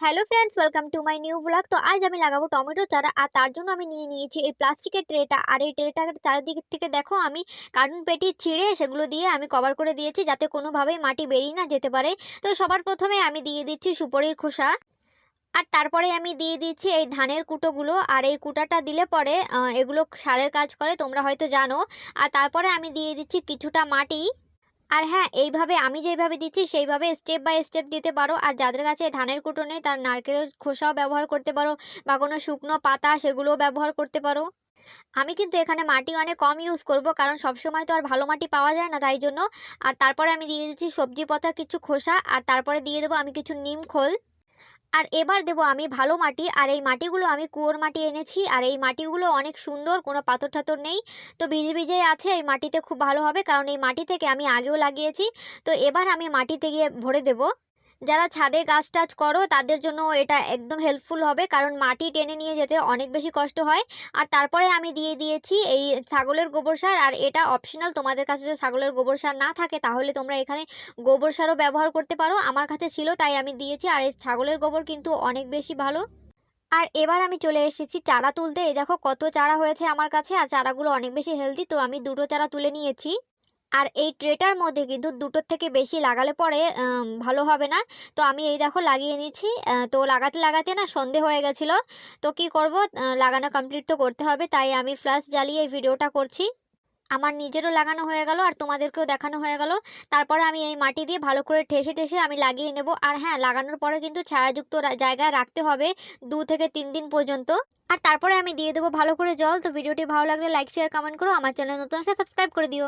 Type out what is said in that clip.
Hello friends, welcome to my new blog. তো আজ আমি লাগাবো টমেটো চারা, আর তার জন্য আমি নিয়ে নিয়েছি এই প্লাস্টিকের ট্রেটা। আর এই ট্রেটার চারিদিক থেকে দেখো আমি কার্টুন পেটি ছিঁড়ে সেগুলো দিয়ে আমি কভার করে দিয়েছি, যাতে কোনোভাবেই মাটি বেরিয়ে না যেতে পারে। তো সবার প্রথমে আমি দিয়ে দিচ্ছি সুপারির খোসা, আর তারপরে আমি দিয়ে দিচ্ছি এই ধানের কুটোগুলো। আর এই কুটাটা দিলে পরে এগুলো সারের কাজ করে, তোমরা হয়তো জানো। আর তারপরে আমি দিয়ে দিচ্ছি কিছুটা মাটি। আর হ্যাঁ, এইভাবে আমি যেইভাবে দিচ্ছি সেইভাবে স্টেপ বাই স্টেপ দিতে পারো। আর যাদের কাছে ধানের কুটো নেই তার নারকেলের খোসাও ব্যবহার করতে পারো, বা কোনো শুকনো পাতা সেগুলোও ব্যবহার করতে পারো। আমি কিন্তু এখানে মাটি অনেক কম ইউজ করব, কারণ সবসময় তো আর ভালো মাটি পাওয়া যায় না, তাই জন্য। আর তারপরে আমি দিয়ে দিচ্ছি সবজি পাতার কিছু খোসা, আর তারপরে দিয়ে দেবো আমি কিছু নিম খোল। আর এবার দেবো আমি ভালো মাটি। আর এই মাটিগুলো আমি কুয়োর মাটি এনেছি, আর এই মাটিগুলো অনেক সুন্দর, কোনো পাথর ঠাথর নেই। তো ভিজে ভিজে আছে, এই মাটিতে খুব ভালো হবে, কারণ এই মাটি থেকে আমি আগেও লাগিয়েছি। তো এবার আমি মাটিতে গিয়ে ভরে দেবো। যারা ছাদে গাছ টাছ করো তাদের জন্য এটা একদম হেল্পফুল হবে, কারণ মাটি টেনে নিয়ে যেতে অনেক বেশি কষ্ট হয়। আর তারপরে আমি দিয়ে দিয়েছি এই ছাগলের গোবর সার। আর এটা অপশনাল, তোমাদের কাছে যদি ছাগলের গোবর সার না থাকে তাহলে তোমরা এখানে গোবর সারও ব্যবহার করতে পারো। আমার কাছে ছিল তাই আমি দিয়েছি। আর এই ছাগলের গোবর কিন্তু অনেক বেশি ভালো। আর এবার আমি চলে এসেছি চারা তুলতে। এই দেখো কত চারা হয়েছে আমার কাছে, আর চারাগুলো অনেক বেশি হেলদি। তো আমি দুটো চারা তুলে নিয়েছি। আর এই ট্রেটার মধ্যে কিন্তু দুটোর থেকে বেশি লাগালে পরে ভালো হবে না। তো আমি এই দেখো লাগিয়ে নিচ্ছি। তো লাগাতে লাগাতে না সন্ধে হয়ে গেছিলো। তো কি করব, লাগানো কমপ্লিট তো করতে হবে, তাই আমি ফ্ল্যাশ জ্বালিয়ে এই ভিডিওটা করছি। আমার নিজেরও লাগানো হয়ে গেল, আর তোমাদেরকেও দেখানো হয়ে গেল। তারপরে আমি এই মাটি দিয়ে ভালো করে ঠেসে ঠেসে আমি লাগিয়ে নেব। আর হ্যাঁ, লাগানোর পরে কিন্তু ছায়াযুক্ত জায়গায় রাখতে হবে 2 থেকে 3 দিন পর্যন্ত। আর তারপরে আমি দিয়ে দেবো ভালো করে জল। তো ভিডিওটি ভালো লাগলে লাইক শেয়ার কমেন্ট করো, আমার চ্যানেল নতুন আসলে সাবস্ক্রাইব করে দিও।